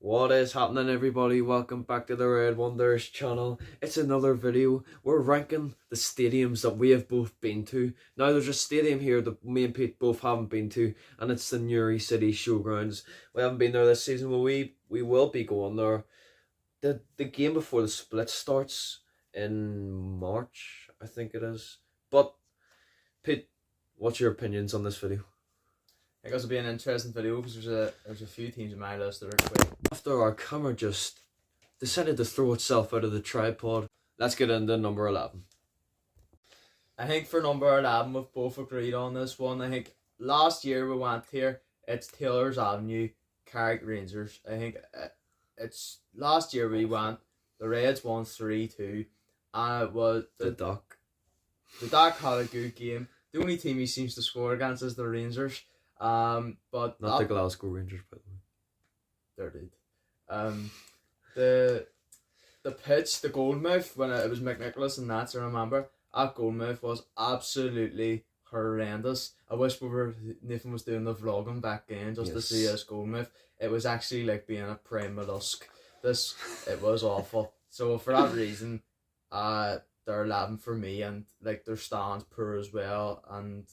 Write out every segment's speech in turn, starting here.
What is happening, everybody? Welcome back to the Red Wonders channel. It's another video. We're ranking the stadiums that we have both been to. Now there's a stadium here that me and Pete both haven't been to, and it's the Newry City Showgrounds. We haven't been there this season, but we will be going there. The game before the split starts in March, I think it is. But Pete, what's your opinions on this video? I guess it'll be an interesting video because there's a few teams in my list that are quick. After our camera just decided to throw itself out of the tripod, let's get into number 11. I think for number 11 we've both agreed on this one. I think last year we went here, it's Taylor's Avenue, Carrick Rangers. I think it's last year we went, the Reds won 3-2, and it was The Duck. The Duck had a good game. The only team he seems to score against is the Rangers. But Not the Glasgow Rangers, by the way. They're the pitch, the Goldmouth, when it was McNicholas and Nats, I remember, that Goldmouth was absolutely horrendous. I wish Nathan was doing the vlogging back then just to see this Goldmouth. It was actually like being a prime mollusk. It was awful. So for that reason, they're 11 for me, and like their stands poor as well, and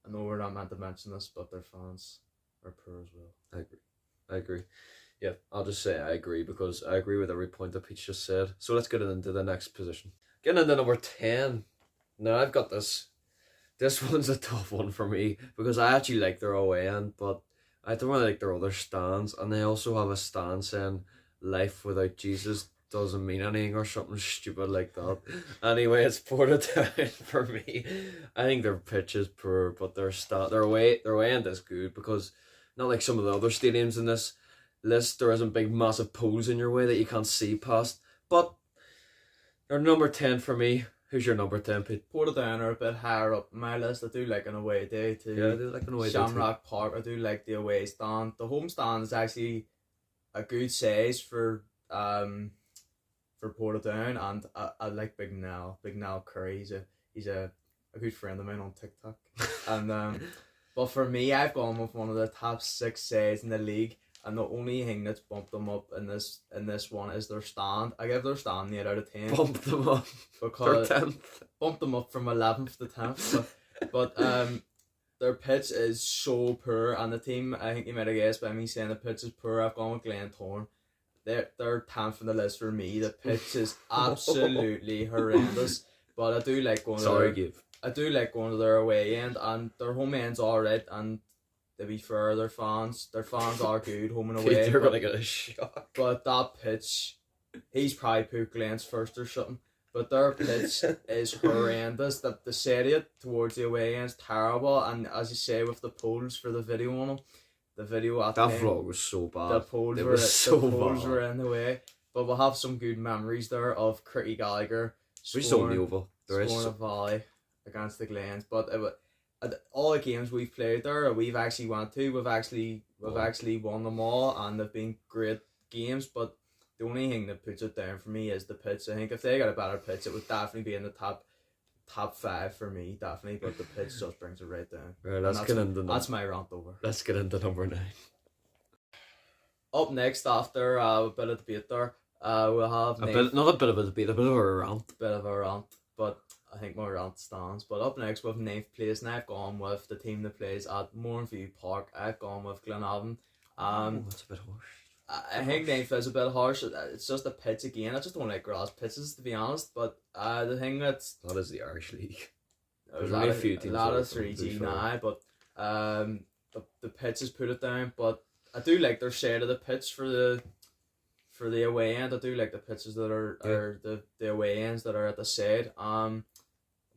I know we're not meant to mention this, but their fans are poor as well. I agree. Yeah, I'll just say I agree because I agree with every point that Pete just said. So let's get into the next position. Getting into number 10. Now I've got this. This one's a tough one for me because I actually like their away end, but I don't really like their other stands. And they also have a stand saying life without Jesus doesn't mean anything or something stupid like that. Anyway, it's Portadown for me. I think their pitch is poor, but their away end is good because not like some of the other stadiums in this list, there isn't big massive poles in your way that you can't see past. But they're number 10 for me. Who's your number 10, Pete? Portadown are a bit higher up in my list. I do like an away day too. Yeah, I do like an away day too. Shamrock Park, I do like the away stand. The home stand is actually a good size for Portadown, and I like Big Nell Curry. He's a good friend of mine on TikTok. And but for me, I've gone with one of the top 6 sides in the league, and the only thing that's bumped them up in this one is their stand. I give their stand an 8 out of 10. Bump them up because for 10th. Bumped them up from 11th to 10th. but their pitch is so poor, and the team, I think you might have guessed by me saying the pitch is poor, I've gone with Glentoran. They're 10th on the list for me. The pitch is absolutely horrendous. But I do like going to their away end, and their home end's alright, and to be fair, their fans are good home and away. They're gonna get a shock. But that pitch, he's probably put Glenn's first or something. But their pitch is horrendous. The setting towards the away end's terrible, and as you say with the poles for the video on them, the video at that vlog was so bad. The poles were in the way. But we'll have some good memories there of Cricky Gallagher scoring a volley against the Glens. But all the games we've played there, we've actually went to, we've actually won them all, and they've been great games. But the only thing that puts it down for me is the pitch. I think if they got a better pitch, it would definitely be in the top 5 for me, definitely. But the pitch just brings it right down. Right, that's my rant over. Let's get into number 9. Up next, after a bit of debate there, we'll have not a bit of a debate, a bit of a rant. But I think my rant stands. But up next, with 9th place, and I've gone with the team that plays at Mourneview Park. I've gone with Glenavon. That's a bit harsh. I think 9th is a bit harsh. It's just a pitch again. I just don't like grass pitches, to be honest. But the thing that is the Irish League. There's only a few teams. A lot of 3G now, but the pitches put it down. But I do like their shade of the pitch for the away end. I do like the pitches that are the away ends that are at the side.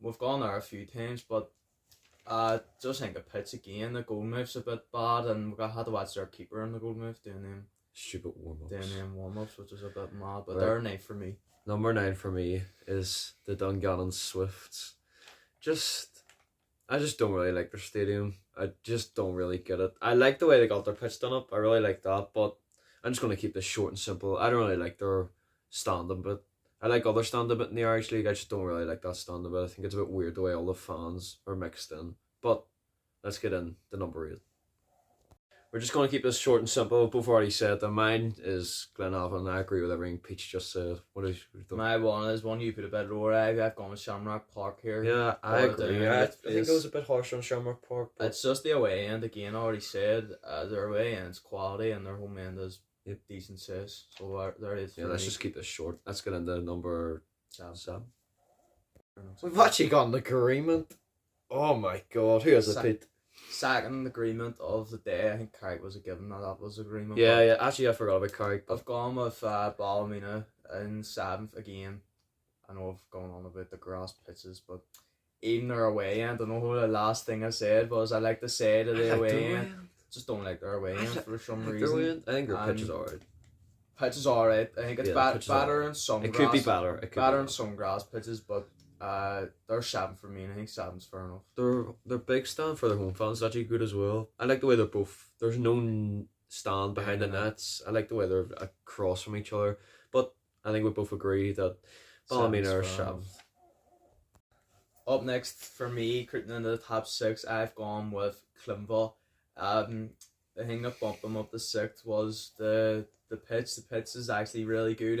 We've gone there a few times, but just think the pitch again. The Goldmouth's a bit bad, and we had to watch their keeper in the Goldmouth doing them stupid warm-ups, which is a bit mad. But they're 9 for me. Number 9 for me is the Dungannon Swifts. I just don't really like their stadium. I just don't really get it. I like the way they got their pitch done up. I really like that, but I'm just going to keep this short and simple. I don't really like their standing bit. I like other standing bit in the Irish League. I just don't really like that standing bit. I think it's a bit weird the way all the fans are mixed in. But let's get in to number 8. We're just going to keep this short and simple. Both already said that mine is Glenavon. I agree with everything Peach just said. What is your thought? My one is one you put a bit lower. I've gone with Shamrock Park here. Yeah, I Or agree. down I this think it place. was a bit harsh on Shamrock Park. But It's just the away end again. I already said their away end's quality and their home end is Yep. decent size. So there is. yeah, let's just keep this short. Let's get into number Sam. 7. We've actually got an agreement. Oh my god, who has it, Sa- Pete? Second agreement of the day. I think Carrick was a given. That was agreement. Yeah, but yeah. Actually, I forgot about Carrick. I've gone with Ballymena in 7th again. I know I've gone on about the grass pitches, but even their away end, I know who the last thing I said was I like to say to the away end. Just don't like their away end for some reason. I think their pitch is And alright. Pitch is alright. I think it's Yeah, pitch is better alright. in some It grass. could be better. It could Better be in some grass pitches, but they're 7 for me, and I think 7's fair enough. Their big stand for their home fans is actually good as well. I like the way they're both. There's no stand behind the Yeah. nets. I like the way they're across from each other. But I think we both agree that Ballymena are 7's fair 7. enough. Up next for me, creeping into the top 6, I've gone with Clinval. The thing that bumped them up to 6th was the pitch. The pitch is actually really good.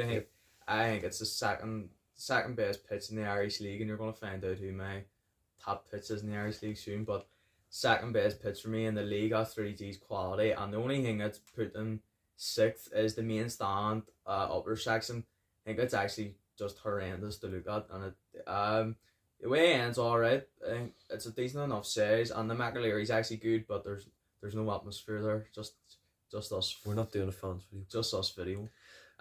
I think it's the second best pitch in the Irish League, and you're going to find out who my top pitch is in the Irish League soon. But second best pitch for me in the league at 3G's quality, and the only thing that's put them 6th is the main stand upper section. I think it's actually just horrendous to look at, and it the way it ends alright. I think it's a decent enough size, and the McAleary's actually good, but there's no atmosphere there. Just us. We're not doing a fans video. Just us video.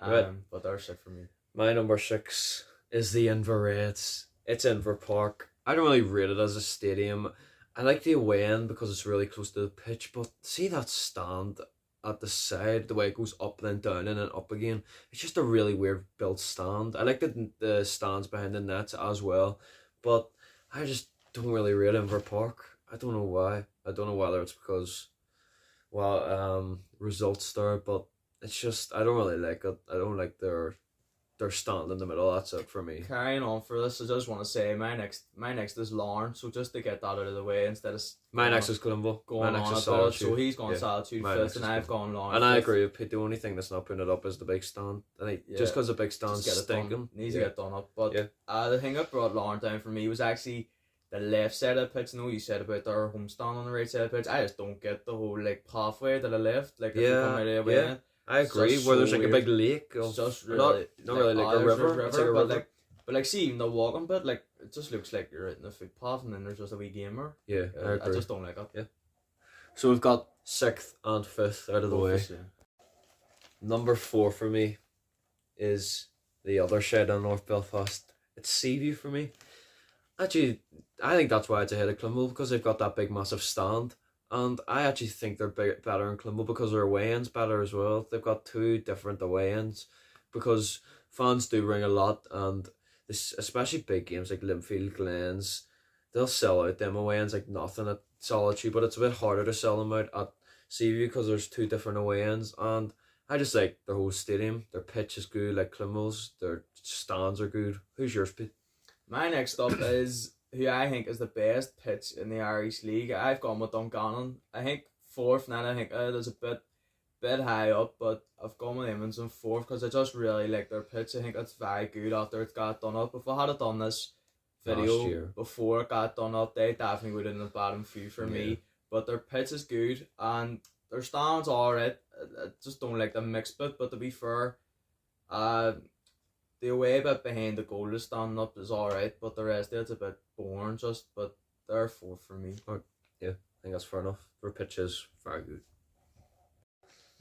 Right. But they're 6 for me. My number 6 is the Inver Reds. It's Inver Park. I don't really rate it as a stadium. I like the away end because it's really close to the pitch, but see that stand at the side, the way it goes up then down and then up again. It's just a really weird built stand. I like the stands behind the nets as well, but I just don't really rate Inver Park. I don't know why. I don't know whether it's because, well, results there, but it's just I don't really like it. I don't like their stand in the middle. That's it for me. Carrying on for this, I just want to say my next is Lauren. So just to get that out of the way, instead of My next is Colombo. going My next on is about it, Solitude. so he's gone Yeah. Solitude My 5th, next and is I've gone Lauren. And I 5th. agree with Pete. The only thing that's not putting it up is the big stand. I think just because the big stand's Just get it done. stinking. Needs Yeah. to get done up. But Yeah. the thing that brought Lauren down for me was actually the left side of the pitch. I know you said about their home stand on the right side of the pitch. I just don't get the whole pathway to the left. If you come out of the way. yeah. I agree. just Where so there's a weird. big lake. It's just not really really like a there's river. It's like a but river. but see even the walking bit, it just looks like you're out in the footpath and then there's just a wee gamer. Yeah, I I agree. just don't like it. Yeah. So we've got 6th and 5th out of the way. Number 4 for me is the other side of North Belfast. It's Seaview for me. Actually, I think that's why it's ahead of Climble, because they've got that big massive stand. And I actually think they're better in Climble because their away end's better as well. They've got 2 different away ends because fans do ring a lot, and this, especially big games like Linfield, Glens, they'll sell out them away ends like nothing at Solitude, but it's a bit harder to sell them out at Seaview because there's 2 different away ends. And I just like their whole stadium. Their pitch is good, like Climble's. Their stands are good. Who's yours, Pete? My next up is who I think is the best pitch in the Irish League. I've gone with Dungannon. I think 4th, and I think it is a bit high up, but I've gone with Emmons in 4th because I just really like their pitch. I think it's very good after it got done up. If I had done this Last video year. before it got done up, they definitely would have been a bottom few for Yeah. me. But their pitch is good and their stands alright. I just don't like the mixed bit, but to be fair, the away bit behind the goal is standing up is alright, but the rest of it's a bit boring but they're 4th for me. I think that's fair enough. Their pitch is very good.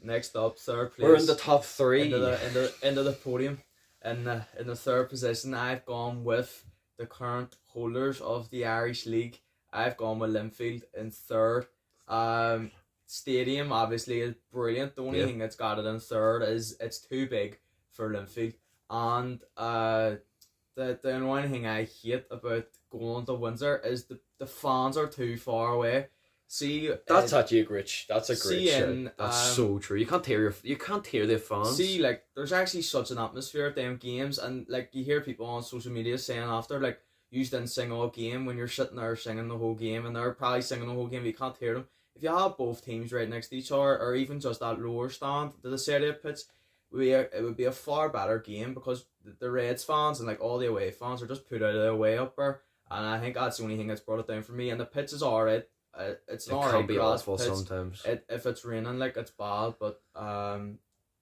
Next up, 3rd place. We're in the top 3. into the podium. In the 3rd position, I've gone with the current holders of the Irish League. I've gone with Linfield in 3rd. Stadium obviously is brilliant. The only thing that's got it in 3rd is it's too big for Linfield. And the annoying thing I hate about going to Windsor is the fans are too far away. See, That's actually a great. That's a great see shout. in, That's so true. You can't hear the fans. see, there's actually such an atmosphere at them games, and you hear people on social media saying after, you didn't sing all game when you're sitting there singing the whole game, and they're probably singing the whole game, but you can't hear them. if you have both teams right next to each other, or even just that lower stand to the Serie A pitch, it would be a far better game, because the Reds fans and like all the away fans are just put out of their way up there, and I think that's the only thing that's brought it down for me. And the pitch is alright. It's an It alright can be grass awful pitch. sometimes. If it's raining, like, it's bad, but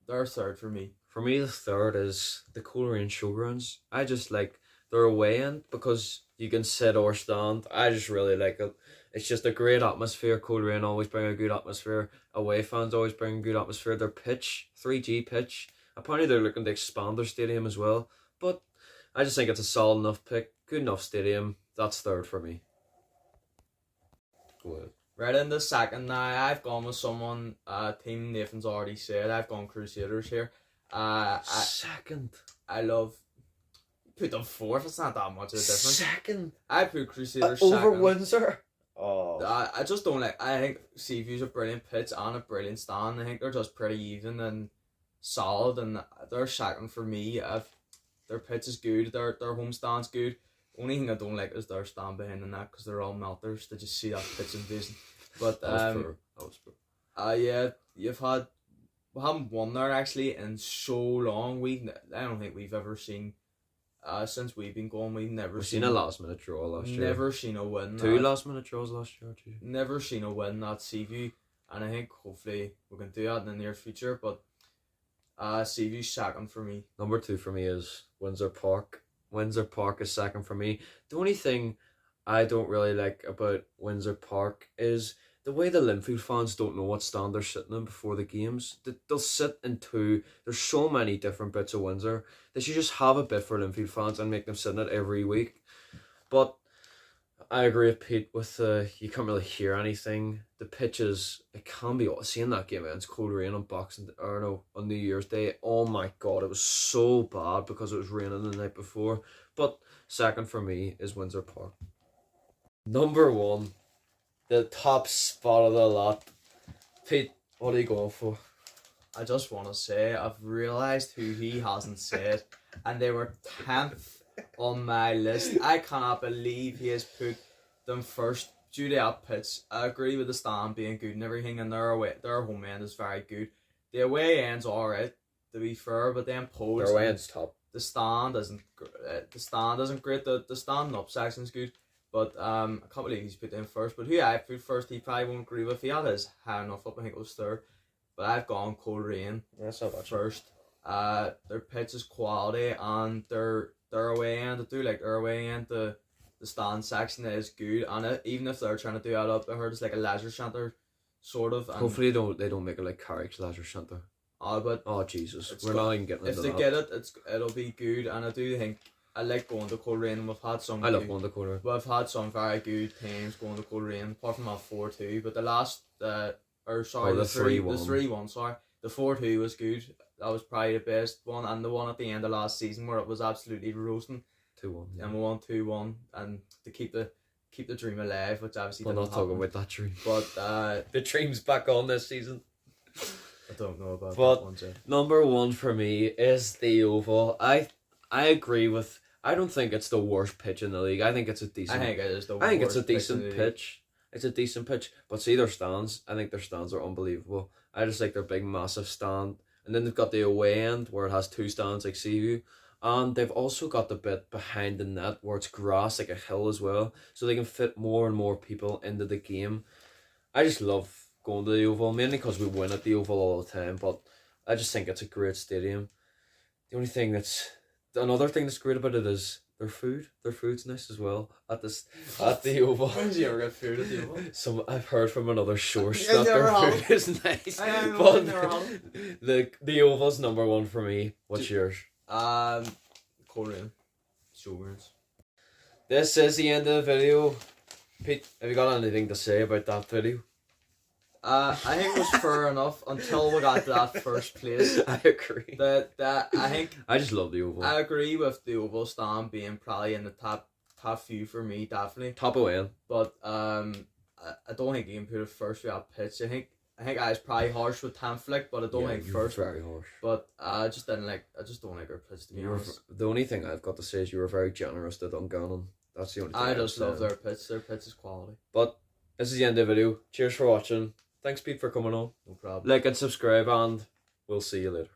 they're third for me. For me, the third is the Coleraine Showgrounds. I just like their away end because you can sit or stand. I just really like it. It's just a great atmosphere. Coleraine always bring a good atmosphere. Away fans always bring a good atmosphere. Their pitch, 3G pitch. Apparently they're looking to expand their stadium as well. But I just think it's a solid enough pick. Good enough stadium. That's third for me. Go ahead. Right in the second now, I've gone with someone, team Nathan's already said. I've gone Crusaders here. Second. I love... Put them fourth, it's not that much of a difference. Second. I put Crusaders Over second. Windsor. Oh. I just don't like... I think Seaview's a brilliant pitch and a brilliant stand. I think they're just pretty even and solid, and they're second for me. Their pitch is good, their home stand's good. Only thing I don't like is their stand behind the net, because they're all melters. Did you see that pitch invasion? But That was poor. yeah, we haven't won there actually in so long. I don't think we've ever seen, since we've been going, We've seen a last minute draw last year. Never seen a win. Two last minute draws last year too. Never seen a win at Seaview, and I think hopefully we can do that in the near future. But Seaview's second for me. Number 2 for me is Windsor Park. Windsor Park is second for me. The only thing I don't really like about Windsor Park is the way the Linfield fans don't know what stand they're sitting in before the games. They'll sit in two. There's so many different bits of Windsor. They should just have a bit for Linfield fans and make them sit in it every week. But I agree with Pete with you can't really hear anything. The pitches, it can be, seeing that game against Coleraine on New Year's Day, oh my god, it was so bad because it was raining the night before. But second for me is Windsor Park. Number 1, the top spot of the lot. Pete, what are you going for? I just want to say I've realised who he hasn't said, and they were 10th on my list. I cannot believe he has put them first due to that pitch. I agree with the stand being good and everything, and their home end is very good. The away end's alright, to be fair, but then poles. Their away end's top. The stand isn't great. The stand up section's good, but I can't believe he's put them first. But who I put first, he probably won't agree with. He had his high enough up. I think it was third, but I've gone Coleraine first. Their pitch is quality, and their away end, I do like their away end. The stand section is good, and even if they're trying to do that up, I heard it's like a leisure centre, sort of. And hopefully they don't make it like Carrick's Leisure Centre. But oh Jesus, we're not even getting into that. If they get it, it'll be good, and I do think I like going to Coleraine, and we've had some. I love going to Coleraine. We've had some very good teams going to Coleraine, apart from that 4-2. But the last, the 3-1. Sorry, the 4-2 was good. That was probably the best one, and the one at the end of last season where it was absolutely roasting. 2-1. Yeah. And we won 2-1, and to keep the dream alive, which obviously we're didn't not talking happen. about that dream. But the dream's back on this season. I don't know about but that one, too. Number 1 for me is the Oval. I agree with. I don't think it's the worst pitch in the league. I think it's a decent. I think it is the worst. I think it's a decent pitch in the pitch. It's a decent pitch. But see their stands. I think their stands are unbelievable. I just like their big massive stand. And then they've got the away end where it has 2 stands like Seaview. And they've also got the bit behind the net where it's grass, like a hill as well. So they can fit more and more people into the game. I just love going to the Oval, mainly because we win at the Oval all the time. But I just think it's a great stadium. Another thing that's great about it is their food. Their food's nice as well at the Oval. When did you ever get food at the Oval? I've heard from another source I that their never food is nice. But the Oval's number 1 for me. What's yours? Coleraine Showgrounds. This is the end of the video. Pete, have you got anything to say about that video? I think it was fair enough until we got to that first place. I agree. I just love the Oval. I agree with the Oval stand being probably in the top few for me, definitely. Top away. But I don't think you can put it first with that pitch. I think I was probably harsh with Tamflick, but I don't think first. Very harsh. But I just don't like our pitch, to be honest. The only thing I've got to say is you were very generous to Dungannon. That's the only thing I just love their pitch. Their pitch is quality. But this is the end of the video. Cheers for watching. Thanks, Pete, for coming on. No problem. Like and subscribe, and we'll see you later.